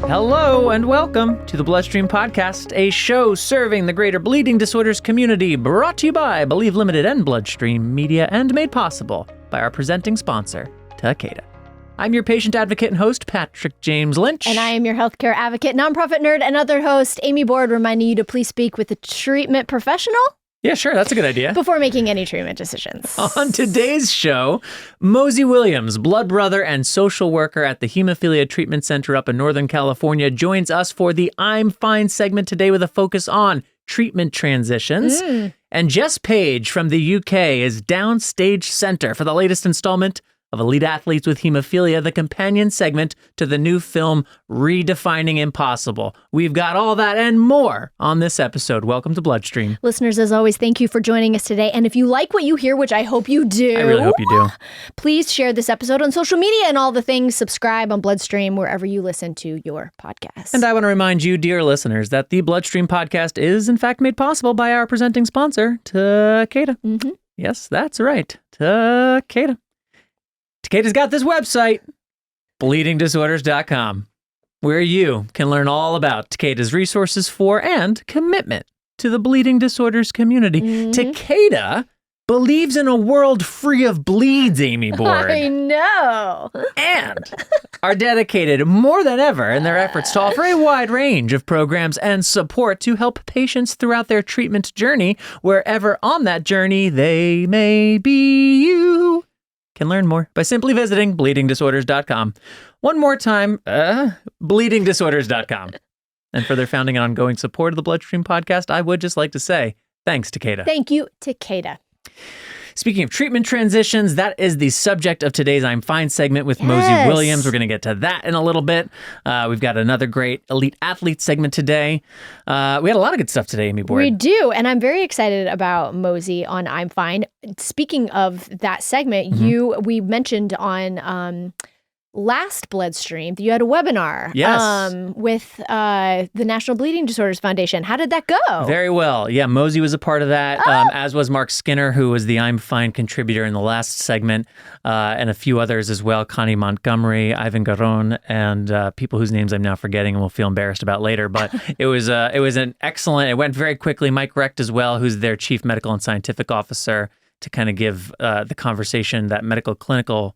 Hello and welcome to the Bloodstream Podcast, a show serving the greater bleeding disorders community, brought to you by Believe Limited and Bloodstream Media, and made possible by our presenting sponsor, Takeda. I'm your patient advocate and host, Patrick James Lynch. And I am your healthcare advocate, nonprofit nerd, and other host, Amy Board, reminding you to please speak with a treatment professional. Yeah, sure. That's a good idea. Before making any treatment decisions. On today's show, Mosi Williams, blood brother and social worker at the Hemophilia Treatment Center up in Northern California, joins us for the I'm Fine segment today with a focus on treatment transitions. And Jess Page from the UK is downstage center for the latest installment of Elite Athletes with Hemophilia, the companion segment to the new film Redefining Impossible. We've got all that and more on this episode. Welcome to Bloodstream. Listeners, as always, thank you for joining us today. And if you like what you hear, which I hope you do, I really hope you do, please share this episode on social media and all the things. Subscribe on Bloodstream wherever you listen to your podcast. And I want to remind you, dear listeners, that the Bloodstream Podcast is in fact made possible by our presenting sponsor, Takeda. Yes, that's right, Takeda. Takeda's got this website, bleedingdisorders.com, where you can learn all about Takeda's resources for and commitment to the bleeding disorders community. Takeda believes in a world free of bleeds, Amy Board. I know. And are dedicated more than ever in their efforts to offer a wide range of programs and support to help patients throughout their treatment journey, wherever on that journey they may be. You can learn more by simply visiting bleedingdisorders.com. One more time, bleedingdisorders.com. And for their founding and ongoing support of the Bloodstream Podcast, I would just like to say thanks, Takeda. Thank you, Takeda. Speaking of treatment transitions, that is the subject of today's I'm Fine segment with Mosi Williams. We're going to get to that in a little bit. We've got another great Elite Athlete segment today. We had a lot of good stuff today, Amy Board. We do, and I'm very excited about Mosi on I'm Fine. Speaking of that segment, we mentioned on last Bloodstream that you had a webinar with the National Bleeding Disorders Foundation. How did that go? Very well. Yeah, Mosi was a part of that, as was Mark Skinner, who was the I'm Fine contributor in the last segment, and a few others as well, Connie Montgomery, Ivan Garon, and people whose names I'm now forgetting and will feel embarrassed about later. But it was an excellent, it went very quickly. Mike Recht as well, who's their Chief Medical and Scientific Officer, to kind of give the conversation that medical clinical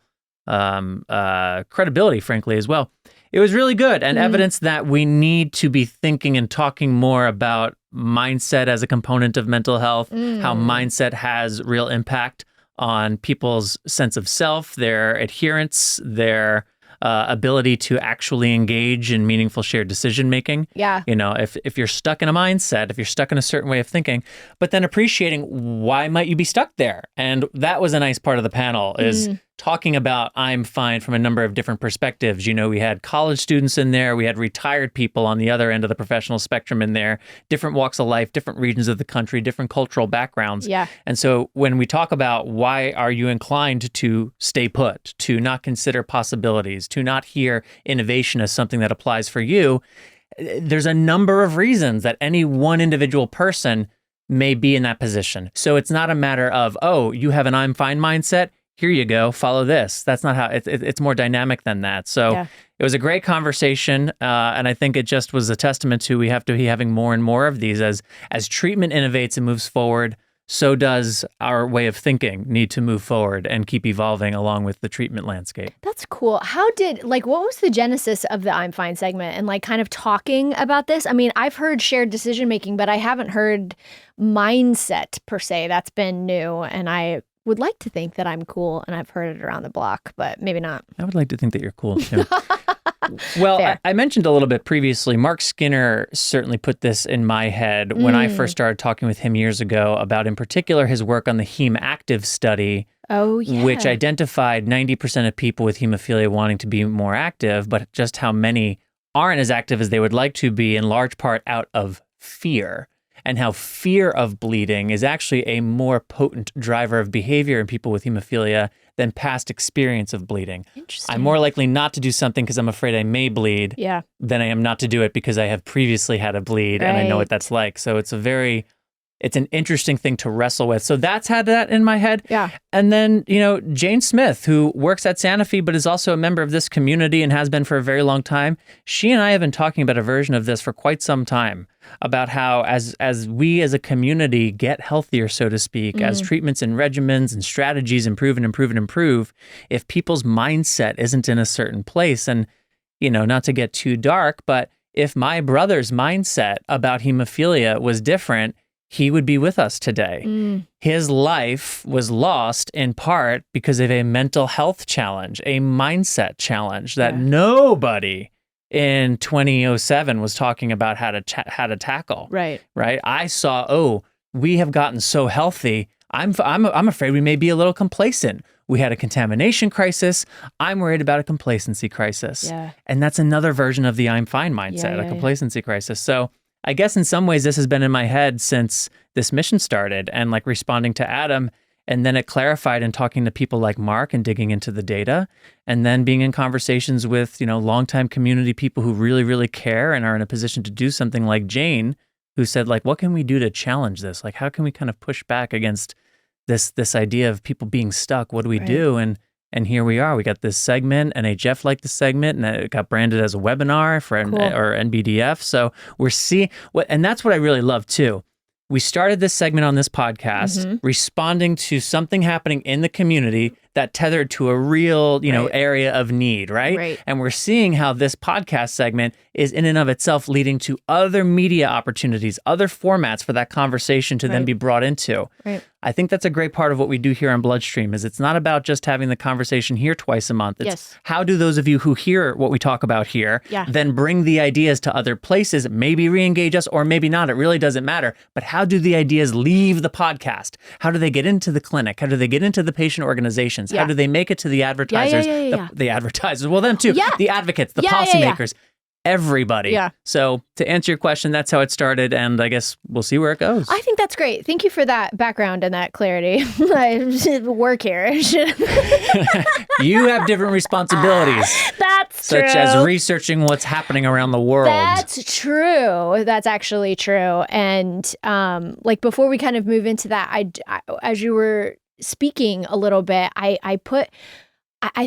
credibility, frankly, as well. It was really good and evidence that we need to be thinking and talking more about mindset as a component of mental health, how mindset has real impact on people's sense of self, their adherence, their ability to actually engage in meaningful shared decision making. Yeah. You know, if you're stuck in a mindset, if you're stuck in a certain way of thinking, but then appreciating why might you be stuck there. And that was a nice part of the panel, is talking about I'm Fine from a number of different perspectives. You know, we had college students in there, we had retired people on the other end of the professional spectrum in there, different walks of life, different regions of the country, different cultural backgrounds. Yeah. And so when we talk about why are you inclined to stay put, to not consider possibilities, to not hear innovation as something that applies for you, there's a number of reasons that any one individual person may be in that position. So it's not a matter of, oh, you have an I'm Fine mindset, here you go, follow this. That's not how, it's more dynamic than that. So It was a great conversation, and I think it just was a testament to we have to be having more and more of these. As treatment innovates and moves forward, so does our way of thinking need to move forward and keep evolving along with the treatment landscape. That's cool. What was the genesis of the I'm Fine segment and kind of talking about this? I mean, I've heard shared decision making, but I haven't heard mindset per se. That's been new, and I would like to think that I'm cool and I've heard it around the block, but maybe not. I would like to think that you're cool too. Well, I mentioned a little bit previously, Mark Skinner certainly put this in my head when I first started talking with him years ago about, in particular, his work on the Heme Active study, which identified 90% of people with hemophilia wanting to be more active, but just how many aren't as active as they would like to be, in large part out of fear. And how fear of bleeding is actually a more potent driver of behavior in people with hemophilia than past experience of bleeding. Interesting. I'm more likely not to do something because I'm afraid I may bleed than I am not to do it because I have previously had a bleed and I know what that's like. So it's a very it's an interesting thing to wrestle with. So that's had that in my head. Yeah. And then, Jane Smith, who works at Sanofi, but is also a member of this community and has been for a very long time. She and I have been talking about a version of this for quite some time, about how as we as a community get healthier, so to speak, as treatments and regimens and strategies improve and improve and improve, if people's mindset isn't in a certain place, and, not to get too dark, but if my brother's mindset about hemophilia was different, he would be with us today. His life was lost in part because of a mental health challenge, a mindset challenge that nobody in 2007 was talking about how to tackle. Right. I saw, we have gotten so healthy. I'm afraid we may be a little complacent. We had a contamination crisis. I'm worried about a complacency crisis. Yeah. And that's another version of the I'm fine mindset, a complacency crisis. So I guess in some ways this has been in my head since this mission started, and like responding to Adam, and then it clarified in talking to people like Mark and digging into the data, and then being in conversations with, longtime community people who really, really care and are in a position to do something, like Jane, who said, like, what can we do to challenge this? Like, how can we kind of push back against this idea of people being stuck? What do we do? And here we are. We got this segment, NHF liked the segment, and it got branded as a webinar for or NBDF. So we're seeing and that's what I really love too. We started this segment on this podcast responding to something happening in the community that tethered to a real, area of need, right? And we're seeing how this podcast segment is in and of itself leading to other media opportunities, other formats for that conversation to then be brought into. I think that's a great part of what we do here on Bloodstream, is it's not about just having the conversation here twice a month. It's how do those of you who hear what we talk about here then bring the ideas to other places, maybe re-engage us or maybe not. It really doesn't matter. But how do the ideas leave the podcast? How do they get into the clinic? How do they get into the patient organizations? How do they make it to the advertisers? The advertisers, well, them too, the advocates, the policymakers, everybody. So to answer your question, that's how it started, and I guess we'll see where it goes. I think that's great. Thank you for that background and that clarity. I work here. You have different responsibilities. That's true. Such as researching what's happening around the world. That's true. That's actually true. And like before we kind of move into that, I as you were speaking a little bit, I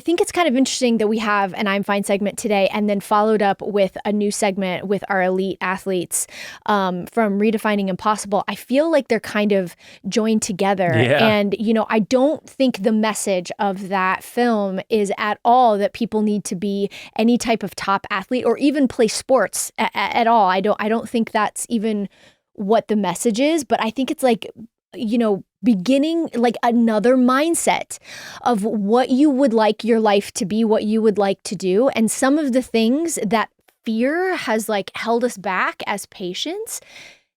think it's kind of interesting that we have an I'm Fine segment today and then followed up with a new segment with our elite athletes from Redefining Impossible. I feel like they're kind of joined together. And, I don't think the message of that film is at all that people need to be any type of top athlete or even play sports at all. I don't think that's even what the message is, but I think it's like, beginning like another mindset of what you would like your life to be, what you would like to do. And some of the things that fear has like held us back as patients.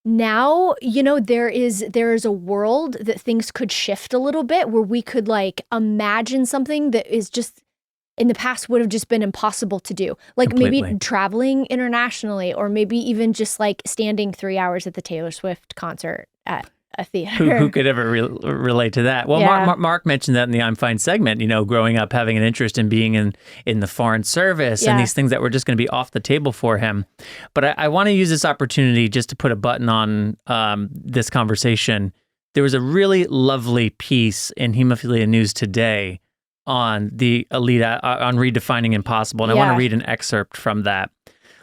Now, there is a world that things could shift a little bit where we could like imagine something that is just in the past would have just been impossible to do. Like maybe traveling internationally, or maybe even just like standing 3 hours at the Taylor Swift concert at a theater. Who could ever relate to that? Well, Mark mentioned that in the I'm Fine segment, growing up, having an interest in being in the foreign service and these things that were just going to be off the table for him. But I want to use this opportunity just to put a button on this conversation. There was a really lovely piece in Hemophilia News today on the elite, on Redefining Impossible. And I want to read an excerpt from that.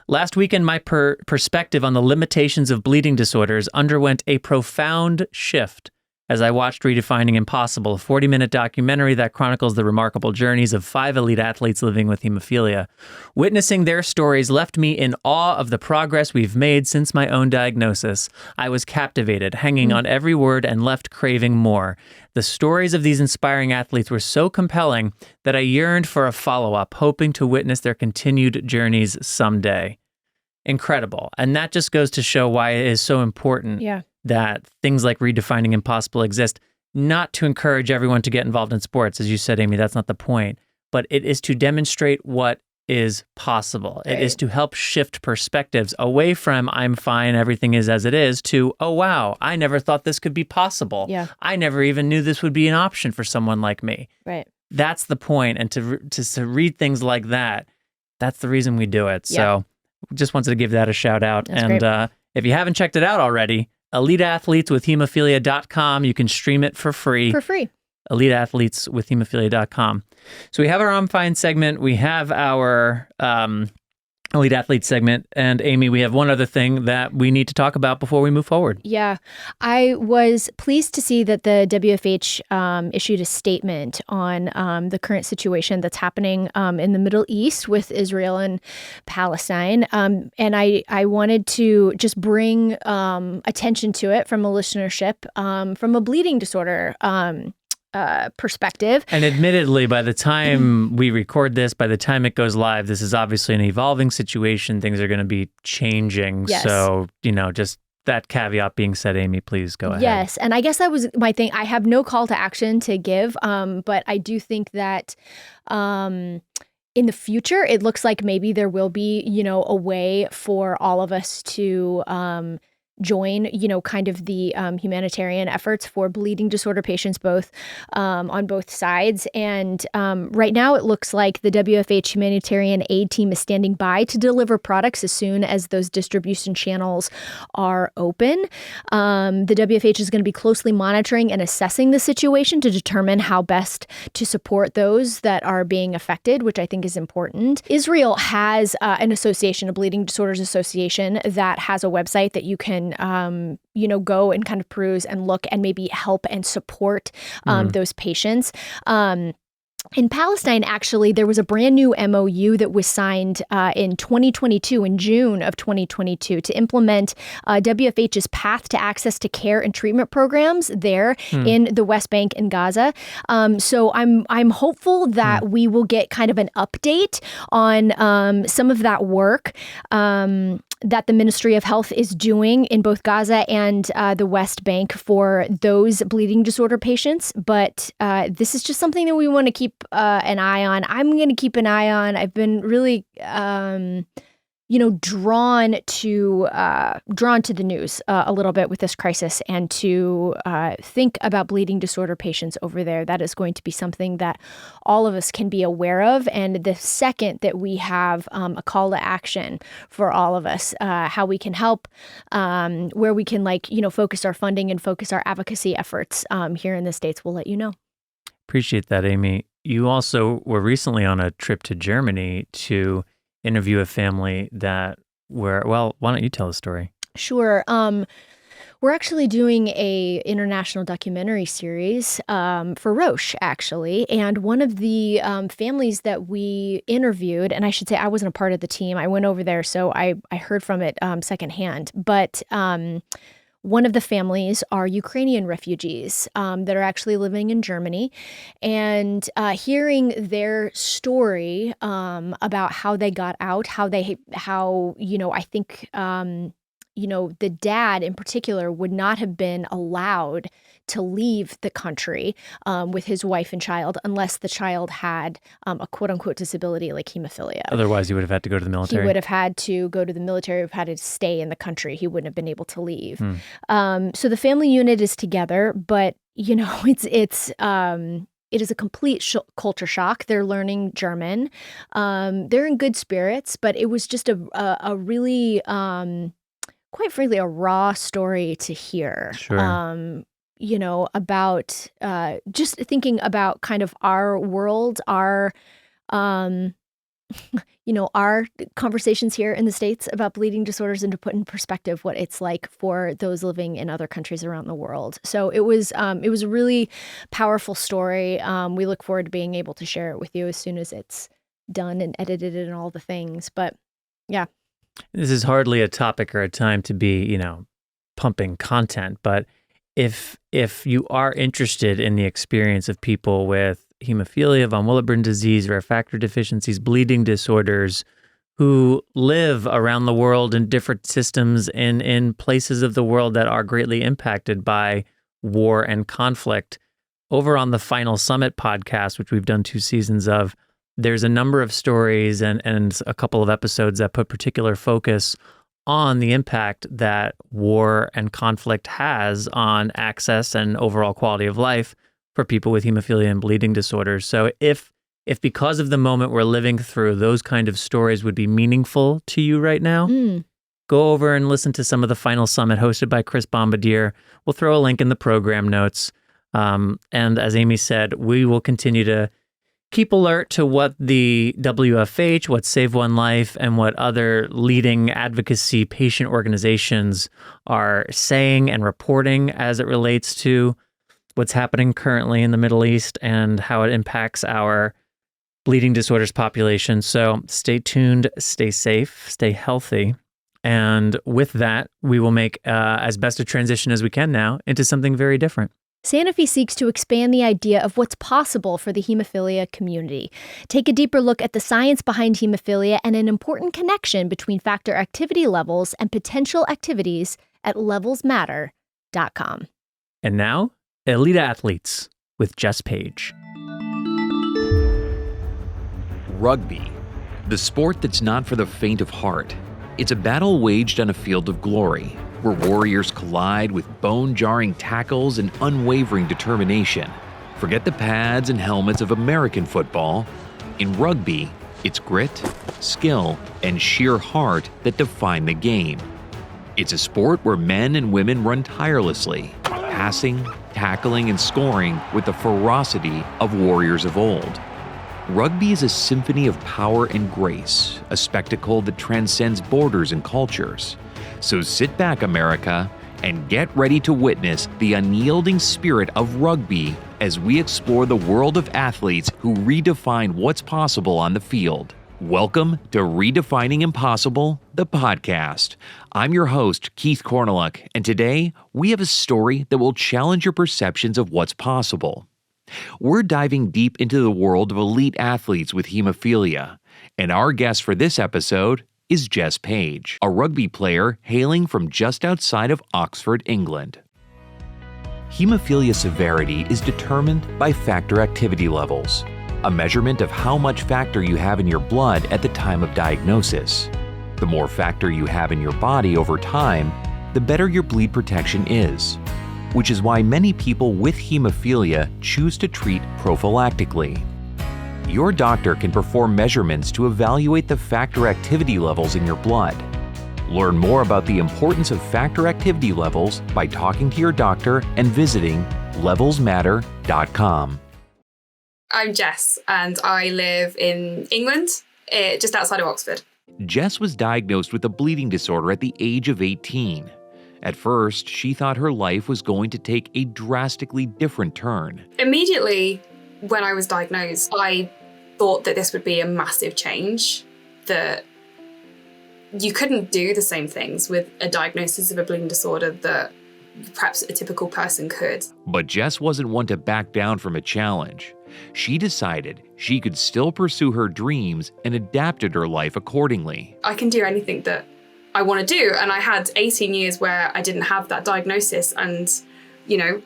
Last weekend, my perspective on the limitations of bleeding disorders underwent a profound shift as I watched Redefining Impossible, a 40-minute documentary that chronicles the remarkable journeys of 5 elite athletes living with hemophilia. Witnessing their stories left me in awe of the progress we've made since my own diagnosis. I was captivated, hanging on every word, and left craving more. The stories of these inspiring athletes were so compelling that I yearned for a follow-up, hoping to witness their continued journeys someday. Incredible. And that just goes to show why it is so important that things like Redefining Impossible exist, not to encourage everyone to get involved in sports. As you said, Amy, that's not the point, but it is to demonstrate what is possible. It is to help shift perspectives away from I'm fine, everything is as it is, to, oh, wow, I never thought this could be possible. I never even knew this would be an option for someone like me. That's the point. And to read things like that, that's the reason we do it. So just wanted to give that a shout out. That's and if you haven't checked it out already, eliteathleteswithhemophilia.com. You can stream it for free. For free. eliteathleteswithhemophilia.com. So we have our I'm Fine segment. We have our Elite Athlete segment. And Amy, we have one other thing that we need to talk about before we move forward. Yeah. I was pleased to see that the WFH issued a statement on the current situation that's happening in the Middle East with Israel and Palestine. And I wanted to just bring attention to it from a listenership, from a bleeding disorder perspective. And admittedly, by the time we record this, by the time it goes live, this is obviously an evolving situation. Things are going to be changing. Yes. So, just that caveat being said, Amy, please go ahead. Yes. And I guess that was my thing. I have no call to action to give, but I do think that in the future, it looks like maybe there will be, a way for all of us to join, kind of the humanitarian efforts for bleeding disorder patients, both on both sides. And right now, it looks like the WFH humanitarian aid team is standing by to deliver products as soon as those distribution channels are open. The WFH is going to be closely monitoring and assessing the situation to determine how best to support those that are being affected, which I think is important. Israel has an association, a Bleeding Disorders Association, that has a website that you can go and kind of peruse and look and maybe help and support those patients. In Palestine, actually, there was a brand new MOU that was signed in 2022, in June of 2022, to implement WFH's path to access to care and treatment programs there in the West Bank and Gaza. So I'm hopeful that we will get kind of an update on some of that work that the Ministry of Health is doing in both Gaza and the West Bank for those bleeding disorder patients. But this is just something that we want to keep an eye on. I'm going to keep an eye on. I've been really, drawn to the news a little bit with this crisis, and to think about bleeding disorder patients over there. That is going to be something that all of us can be aware of. And the second that we have a call to action for all of us, how we can help, where we can focus our funding and focus our advocacy efforts here in the States, we'll let you know. Appreciate that, Amy. You also were recently on a trip to Germany to interview a family why don't you tell the story? Sure. We're actually doing a international documentary series for Roche, actually. And one of the families that we interviewed, and I should say I wasn't a part of the team, I went over there, so I heard from it secondhand. But one of the families are Ukrainian refugees that are actually living in Germany, and hearing their story about how they got out, how I think the dad in particular would not have been allowed to leave the country with his wife and child unless the child had a quote unquote disability like hemophilia. Otherwise, he would have had to go to the military. He would have had to go to the military, have had to stay in the country. He wouldn't have been able to leave. So the family unit is together, but it is a complete culture shock. They're learning German. They're in good spirits, but it was just a really, quite frankly, a raw story to hear. Sure. About just thinking about kind of our world, our conversations here in the States about bleeding disorders, and to put in perspective what it's like for those living in other countries around the world. So it was a really powerful story. We look forward to being able to share it with you as soon as it's done and edited and all the things. But yeah. This is hardly a topic or a time to be, pumping content, but if you are interested in the experience of people with hemophilia, von Willebrand disease, rare factor deficiencies, bleeding disorders, who live around the world in different systems and in places of the world that are greatly impacted by war and conflict, over on the Final Summit podcast, which we've done 2 seasons of, there's a number of stories and a couple of episodes that put particular focus on the impact that war and conflict has on access and overall quality of life for people with hemophilia and bleeding disorders. So if because of the moment we're living through, those kind of stories would be meaningful to you right now, go over and listen to some of the final summit hosted by Chris Bombardier. We'll throw a link in the program notes. And as Amy said, we will continue to keep alert to what the WFH, what Save One Life, and what other leading advocacy patient organizations are saying and reporting as it relates to what's happening currently in the Middle East and how it impacts our bleeding disorders population. So stay tuned, stay safe, stay healthy. And with that, we will make as best a transition as we can now into something very different. Sanofi seeks to expand the idea of what's possible for the hemophilia community. Take a deeper look at the science behind hemophilia and an important connection between factor activity levels and potential activities at levelsmatter.com. And now, Elite Athletes with Jess Page. Rugby, the sport that's not for the faint of heart. It's a battle waged on a field of glory, where warriors collide with bone-jarring tackles and unwavering determination. Forget the pads and helmets of American football. In rugby, it's grit, skill, and sheer heart that define the game. It's a sport where men and women run tirelessly, passing, tackling, and scoring with the ferocity of warriors of old. Rugby is a symphony of power and grace, a spectacle that transcends borders and cultures. So sit back, America, and get ready to witness the unyielding spirit of rugby as we explore the world of athletes who redefine what's possible on the field. Welcome to Redefining Impossible, the podcast. I'm your host, Keith Corneluk, and today we have a story that will challenge your perceptions of what's possible. We're diving deep into the world of elite athletes with hemophilia, and our guest for this episode is Jess Page, a rugby player hailing from just outside of Oxford, England. Hemophilia severity is determined by factor activity levels, a measurement of how much factor you have in your blood at the time of diagnosis. The more factor you have in your body over time, the better your bleed protection is, which is why many people with hemophilia choose to treat prophylactically. Your doctor can perform measurements to evaluate the factor activity levels in your blood. Learn more about the importance of factor activity levels by talking to your doctor and visiting levelsmatter.com. I'm Jess, and I live in England, just outside of Oxford. Jess was diagnosed with a bleeding disorder at the age of 18. At first, she thought her life was going to take a drastically different turn. Immediately, when I was diagnosed, I thought that this would be a massive change, that you couldn't do the same things with a diagnosis of a bleeding disorder that perhaps a typical person could. But Jess wasn't one to back down from a challenge. She decided she could still pursue her dreams and adapted her life accordingly. I can do anything that I want to do, and I had 18 years where I didn't have that diagnosis, and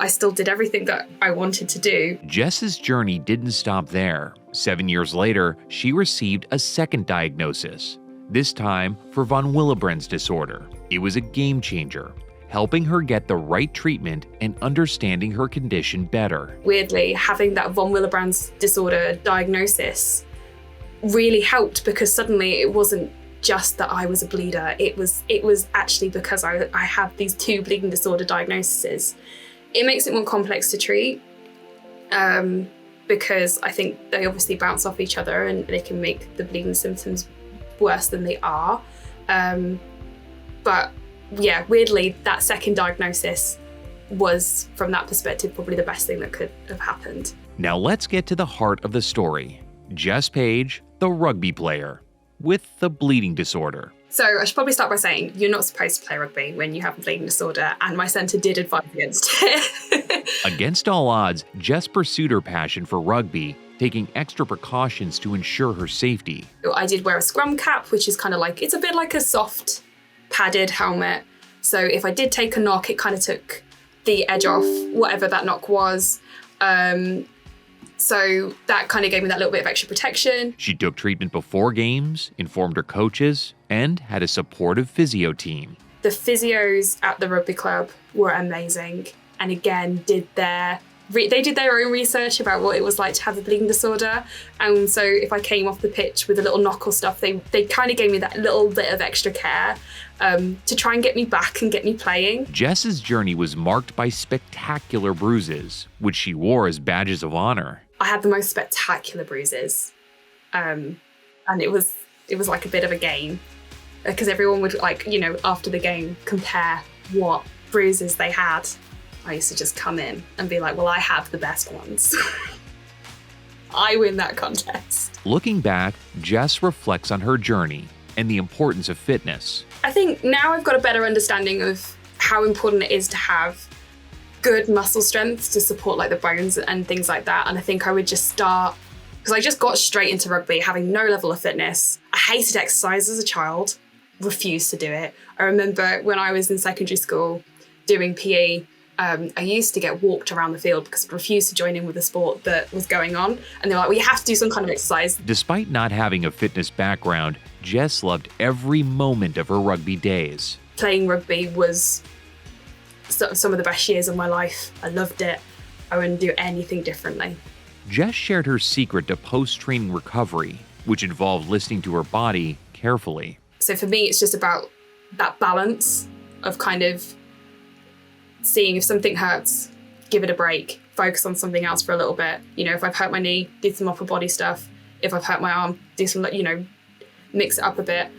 I still did everything that I wanted to do. Jess's journey didn't stop there. 7 years later, she received a second diagnosis, this time for von Willebrand's disorder. It was a game changer, helping her get the right treatment and understanding her condition better. Weirdly, having that von Willebrand's disorder diagnosis really helped, because suddenly it wasn't just that I was a bleeder. It was actually because I have these two bleeding disorder diagnoses. It makes it more complex to treat, because I think they obviously bounce off each other and they can make the bleeding symptoms worse than they are. But yeah, weirdly, that second diagnosis was, from that perspective, probably the best thing that could have happened. Now let's get to the heart of the story. Jess Page, the rugby player with the bleeding disorder. So I should probably start by saying you're not supposed to play rugby when you have a bleeding disorder, and my centre did advise against it. Against all odds, Jess pursued her passion for rugby, taking extra precautions to ensure her safety. I did wear a scrum cap, which is kind of like, it's a bit like a soft padded helmet. So if I did take a knock, it kind of took the edge off, whatever that knock was. So that kind of gave me that little bit of extra protection. She took treatment before games, informed her coaches, and had a supportive physio team. The physios at the rugby club were amazing, and again, did their they did their own research about what it was like to have a bleeding disorder. And so if I came off the pitch with a little knock or stuff, they kind of gave me that little bit of extra care to try and get me back and get me playing. Jess's journey was marked by spectacular bruises, which she wore as badges of honor. I had the most spectacular bruises. And it was like a bit of a game, because everyone would, like, you know, after the game compare what bruises they had. I used to just come in and be like, well, I have the best ones. I win that contest. Looking back, Jess reflects on her journey and the importance of fitness. I think now I've got a better understanding of how important it is to have good muscle strength to support like the bones and things like that. And I think I would just start, because I just got straight into rugby having no level of fitness. I hated exercise as a child, refused to do it. I remember when I was in secondary school doing PE, I used to get walked around the field because I refused to join in with the sport that was going on. And they were like, well, you have to do some kind of exercise. Despite not having a fitness background, Jess loved every moment of her rugby days. Playing rugby was some of the best years of my life. I loved it. I wouldn't do anything differently. Jess shared her secret to post-training recovery, which involved listening to her body carefully. So for me, it's just about that balance of kind of seeing if something hurts, give it a break, focus on something else for a little bit. You know, if I've hurt my knee, do some upper body stuff. If I've hurt my arm, do some, you know, mix it up a bit.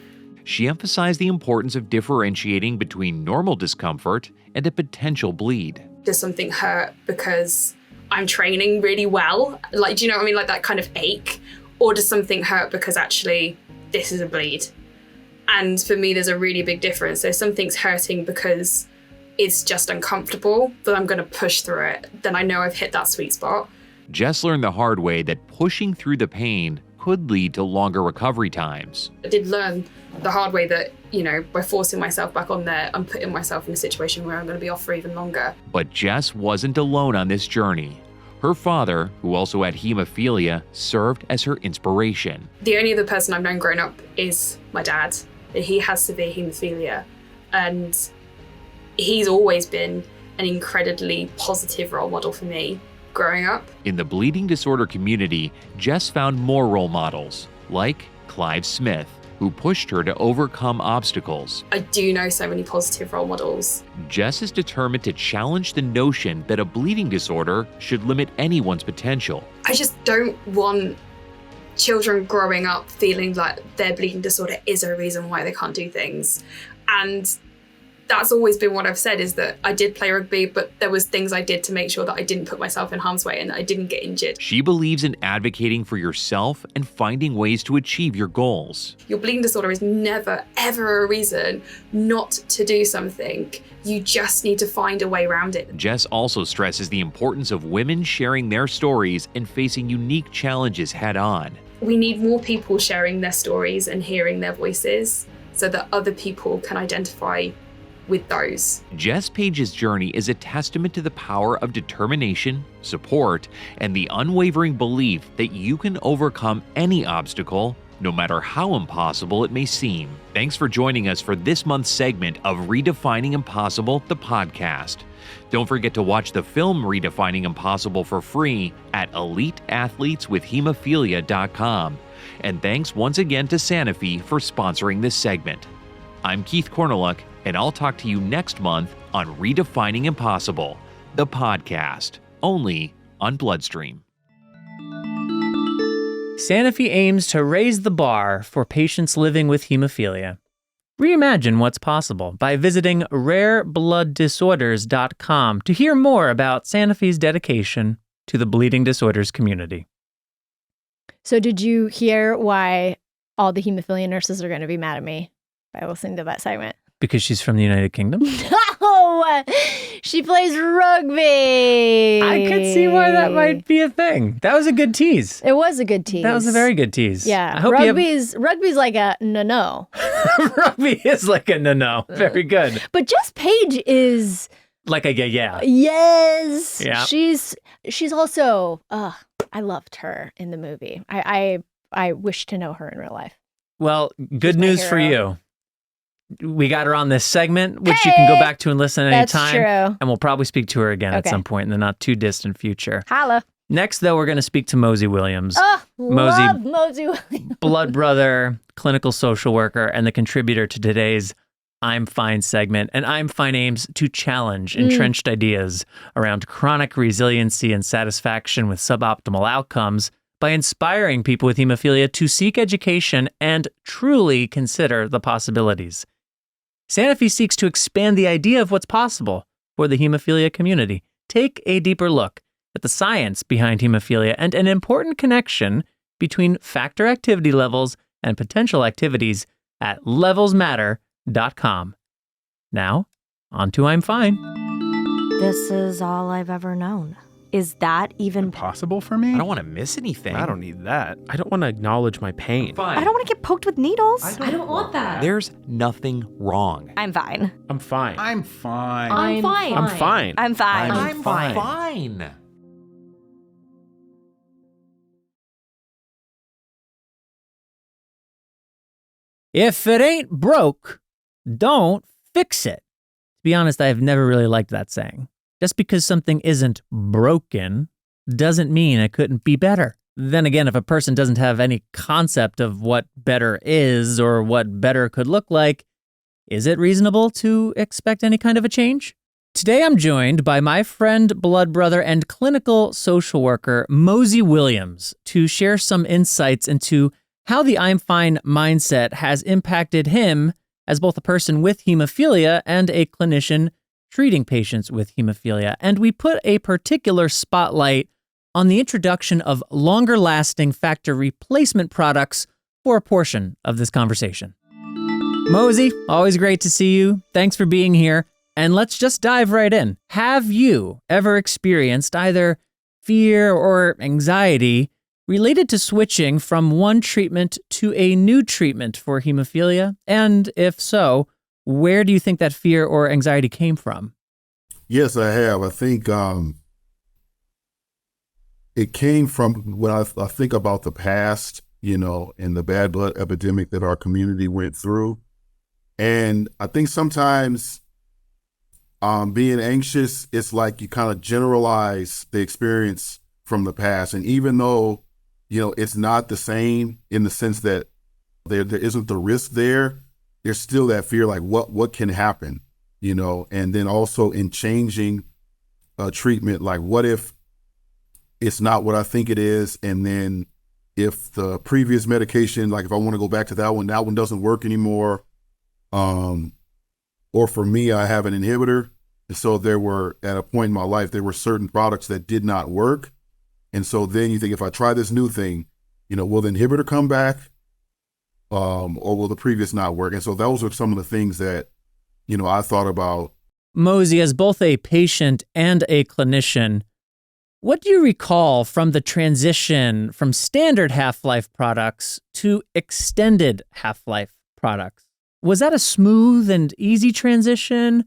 She emphasized the importance of differentiating between normal discomfort and a potential bleed. Does something hurt because I'm training really well? Like, do you know what I mean? Like that kind of ache? Or does something hurt because actually this is a bleed? And for me, there's a really big difference. So something's hurting because it's just uncomfortable, but I'm going to push through it. Then I know I've hit that sweet spot. Jess learned the hard way that pushing through the pain could lead to longer recovery times. I did learn the hard way that, you know, by forcing myself back on there, I'm putting myself in a situation where I'm going to be off for even longer. But Jess wasn't alone on this journey. Her father, who also had hemophilia, served as her inspiration. The only other person I've known growing up is my dad. He has severe hemophilia, and he's always been an incredibly positive role model for me growing up. In the bleeding disorder community, Jess found more role models, like Clive Smith, who pushed her to overcome obstacles. I do know so many positive role models. Jess is determined to challenge the notion that a bleeding disorder should limit anyone's potential. I just don't want children growing up feeling like their bleeding disorder is a reason why they can't do things. And that's always been what I've said, is that I did play rugby, but there was things I did to make sure that I didn't put myself in harm's way and that I didn't get injured. She believes in advocating for yourself and finding ways to achieve your goals. Your bleeding disorder is never, ever a reason not to do something. You just need to find a way around it. Jess also stresses the importance of women sharing their stories and facing unique challenges head on. We need more people sharing their stories and hearing their voices so that other people can identify with those. Jess Page's journey is a testament to the power of determination, support, and the unwavering belief that you can overcome any obstacle, no matter how impossible it may seem. Thanks for joining us for this month's segment of Redefining Impossible, the podcast. Don't forget to watch the film Redefining Impossible for free at eliteathleteswithhemophilia.com. And thanks once again to Sanofi for sponsoring this segment. I'm Keith Corneluk, and I'll talk to you next month on Redefining Impossible, the podcast, only on Bloodstream. Sanofi aims to raise the bar for patients living with hemophilia. Reimagine what's possible by visiting rareblood.disorders.com to hear more about Sanofi's dedication to the bleeding disorders community. So did you hear why all the hemophilia nurses are going to be mad at me by listening to that segment? Because she's from the United Kingdom? No! She plays rugby! I could see why that might be a thing. That was a good tease. It was a good tease. That was a very good tease. Yeah. I hope rugby's like a no-no. Rugby is like a no-no. Very good. But Jess Page is... like a yeah. Yes! Yeah. She's also... I loved her in the movie. I wish to know her in real life. Well, good news for you. We got her on this segment, which you can go back to and listen That's anytime. true. And we'll probably speak to her again at Okay. some point in the not too distant future. Holla. Next, though, we're going to speak to Mosi Williams. Oh, Mosi- love Mosi Williams. Blood brother, clinical social worker, and the contributor to today's I'm Fine segment. And I'm Fine aims to challenge entrenched ideas around chronic resiliency and satisfaction with suboptimal outcomes by inspiring people with hemophilia to seek education and truly consider the possibilities. Sanofi seeks to expand the idea of what's possible for the hemophilia community. Take a deeper look at the science behind hemophilia and an important connection between factor activity levels and potential activities at levelsmatter.com. Now, on to I'm Fine. This is all I've ever known. Is that even Possible for me? I don't want to miss anything. I don't need that. I don't want to acknowledge my pain. Fine. I don't want to get poked with needles. I don't want that. There's nothing wrong. I'm fine. I'm fine. I'm fine. I'm fine. I'm fine. I'm fine. I'm fine. If it ain't broke, don't fix it. To be honest, I've never really liked that saying. Just because something isn't broken doesn't mean it couldn't be better. Then again, if a person doesn't have any concept of what better is or what better could look like, is it reasonable to expect any kind of a change? Today I'm joined by my friend, blood brother, and clinical social worker, Mosi Williams, to share some insights into how the I'm Fine mindset has impacted him as both a person with hemophilia and a clinician treating patients with hemophilia. And we put a particular spotlight on the introduction of longer-lasting factor replacement products for a portion of this conversation. Mosi, always great to see you. Thanks for being here. And let's just dive right in. Have you ever experienced either fear or anxiety related to switching from one treatment to a new treatment for hemophilia? And if so, where do you think that fear or anxiety came from? Yes, I have. I think it came from when I think about the past, and the bad blood epidemic that our community went through. And I think sometimes being anxious, it's like you kind of generalize the experience from the past. And even though, it's not the same in the sense that there isn't the risk there, there's still that fear, like what can happen, and then also in changing treatment, like what if it's not what I think it is, and then if the previous medication, like if I want to go back to that one doesn't work anymore, or for me, I have an inhibitor, and so there were, at a point in my life, there were certain products that did not work, and so then you think, if I try this new thing, will the inhibitor come back? Or will the previous not work? And so those are some of the things that, I thought about. Mosi, as both a patient and a clinician, what do you recall from the transition from standard half-life products to extended half-life products? Was that a smooth and easy transition,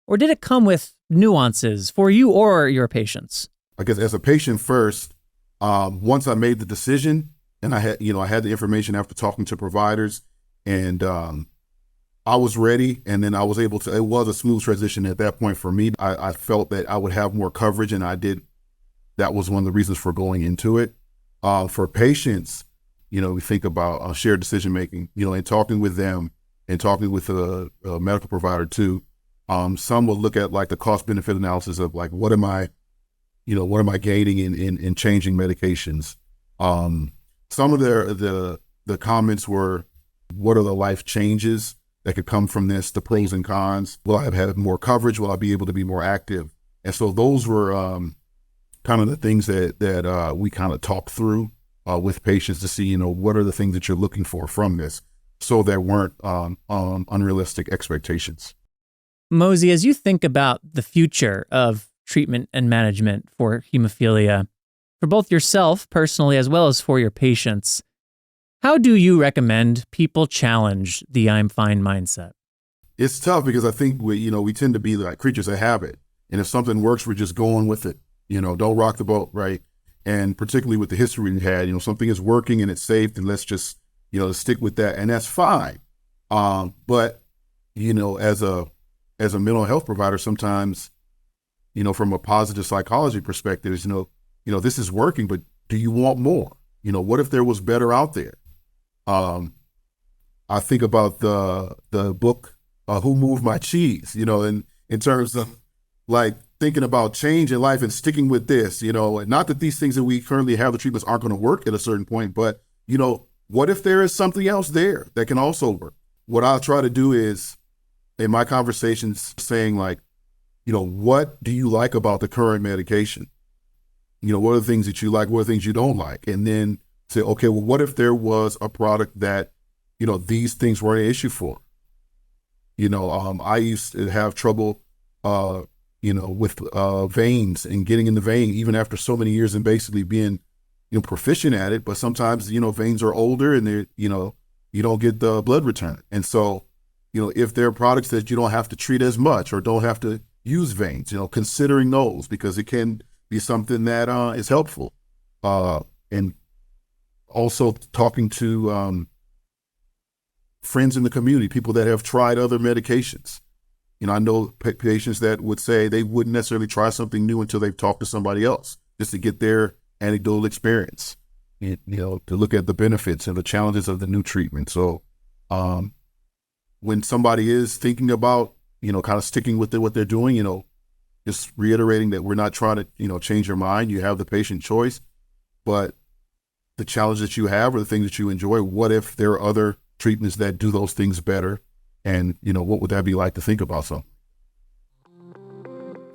or did it come with nuances for you or your patients? I guess as a patient first, once I made the decision, and I had the information after talking to providers, and I was ready, and then I was able to, it was a smooth transition at that point for me. I felt that I would have more coverage, and I did. That was one of the reasons for going into it. For patients, we think about shared decision-making, and talking with them and talking with a medical provider too. Some will look at like the cost-benefit analysis of like, what am I gaining in changing medications? Some of the comments were, what are the life changes that could come from this, the pros and cons? Will I have more coverage? Will I be able to be more active? And so those were kind of the things that we kind of talked through with patients to see, what are the things that you're looking for from this, so there weren't unrealistic expectations. Mosi, as you think about the future of treatment and management for hemophilia, for both yourself personally as well as for your patients, how do you recommend people challenge the I'm Fine mindset? It's tough because I think we tend to be like creatures of habit. And if something works, we're just going with it. Don't rock the boat, right? And particularly with the history we had, something is working and it's safe, and let's just, stick with that. And that's fine. But, as a mental health provider, sometimes, from a positive psychology perspective, is, this is working, but do you want more? What if there was better out there? I think about the book, Who Moved My Cheese, in terms of like thinking about change in life and sticking with this, and not that these things that we currently have, the treatments aren't going to work at a certain point, but, what if there is something else there that can also work? What I'll try to do is, in my conversations, saying like, what do you like about the current medication? What are the things that you like? What are the things you don't like? And then say, okay, well, what if there was a product that, these things were an issue for? I used to have trouble, with veins and getting in the vein, even after so many years and basically being, proficient at it. But sometimes, veins are older and they're, you don't get the blood return. And so, if there are products that you don't have to treat as much or don't have to use veins, considering those, because it can be something that is helpful. And also talking to friends in the community, people that have tried other medications. I know patients that would say they wouldn't necessarily try something new until they've talked to somebody else, just to get their anecdotal experience, to look at the benefits and the challenges of the new treatment. So when somebody is thinking about, kind of sticking with what they're doing, just reiterating that we're not trying to, change your mind. You have the patient choice, but the challenge that you have or the things that you enjoy, what if there are other treatments that do those things better? And, what would that be like to think about something?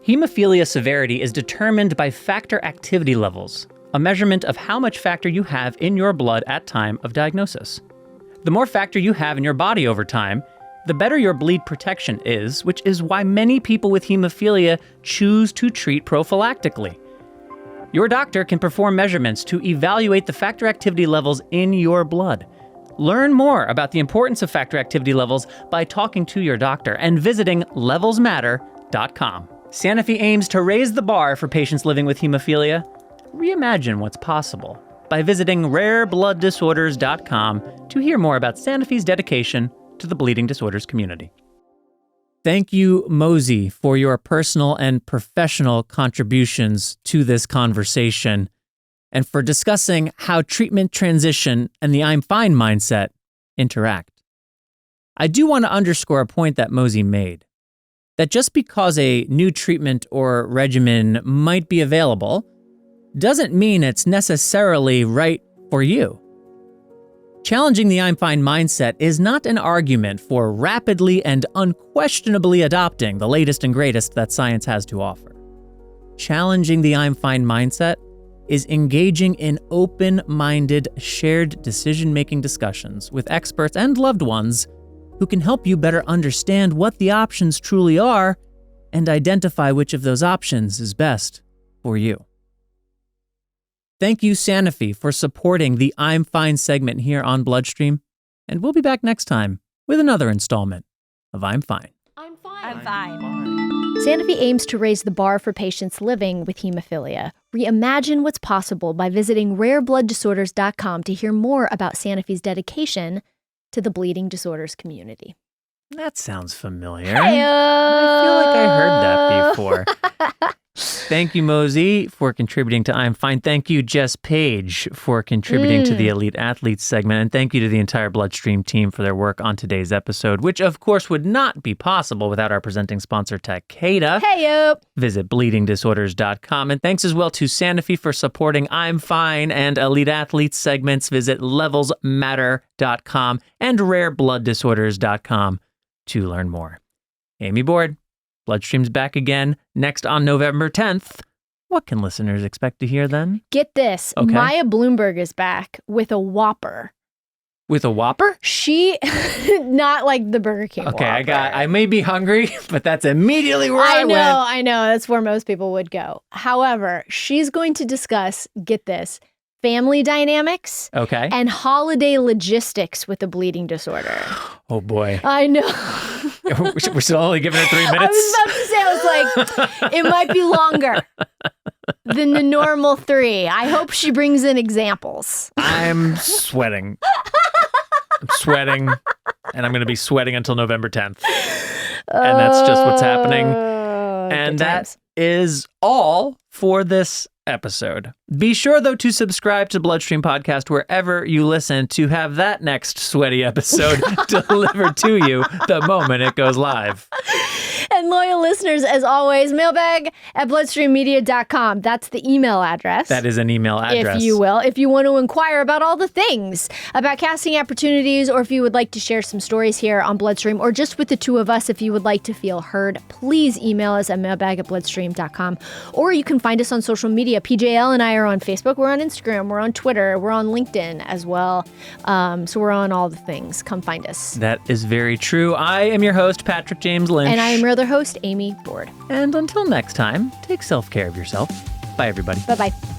Hemophilia severity is determined by factor activity levels, a measurement of how much factor you have in your blood at time of diagnosis. The more factor you have in your body over time, the better your bleed protection is, which is why many people with hemophilia choose to treat prophylactically. Your doctor can perform measurements to evaluate the factor activity levels in your blood. Learn more about the importance of factor activity levels by talking to your doctor and visiting levelsmatter.com. Sanofi aims to raise the bar for patients living with hemophilia. Reimagine what's possible by visiting rareblood.disorders.com to hear more about Sanofi's dedication to the bleeding disorders community. Thank you, Mosi, for your personal and professional contributions to this conversation and for discussing how treatment transition and the I'm fine mindset interact. I do want to underscore a point that Mosi made, that just because a new treatment or regimen might be available doesn't mean it's necessarily right for you. Challenging the I'm fine mindset is not an argument for rapidly and unquestionably adopting the latest and greatest that science has to offer. Challenging the I'm fine mindset is engaging in open-minded, shared decision-making discussions with experts and loved ones who can help you better understand what the options truly are and identify which of those options is best for you. Thank you, Sanofi, for supporting the I'm Fine segment here on Bloodstream, and we'll be back next time with another installment of I'm Fine. I'm fine. I'm fine. Sanofi aims to raise the bar for patients living with hemophilia. Reimagine what's possible by visiting rareblood.disorders.com to hear more about Sanofi's dedication to the bleeding disorders community. That sounds familiar. Hey-o. I feel like I heard that before. Thank you, Mosi, for contributing to I'm Fine. Thank you, Jess Page, for contributing to the Elite Athletes segment. And thank you to the entire Bloodstream team for their work on today's episode, which, of course, would not be possible without our presenting sponsor, Takeda. Hey-o. Visit bleedingdisorders.com. And thanks as well to Sanofi for supporting I'm Fine and Elite Athletes segments. Visit levelsmatter.com and rareblood.disorders.com to learn more. Amy Board. Bloodstream's back again next on November 10th. What can listeners expect to hear then? Get this. Okay. Maya Bloomberg is back with a Whopper. With a Whopper? She, not like the Burger King Okay, Whopper. I may be hungry, but that's immediately where I went. I know. That's where most people would go. However, she's going to discuss, get this, family dynamics Okay. and holiday logistics with a bleeding disorder. Oh boy. I know. We're still only giving her 3 minutes. I was about to say, I was like, it might be longer than the normal 3. I hope she brings in examples. I'm sweating. I'm sweating, and I'm going to be sweating until November 10th. And that's just what's happening. And that is all for this episode. Be sure, though, to subscribe to Bloodstream Podcast wherever you listen to have that next sweaty episode delivered to you the moment it goes live. And loyal listeners, as always, mailbag@bloodstreammedia.com. That's the email address. That is an email address. If you will. If you want to inquire about all the things about casting opportunities, or if you would like to share some stories here on Bloodstream, or just with the two of us, if you would like to feel heard, please email us at mailbag@bloodstream.com. Or you can find us on social media. PJL and I are on Facebook. We're on Instagram. We're on Twitter. We're on LinkedIn as well. So we're on all the things. Come find us. That is very true. I am your host, Patrick James Lynch. And I am your other host, Amy Board. And until next time, take self-care of yourself. Bye, everybody. Bye-bye.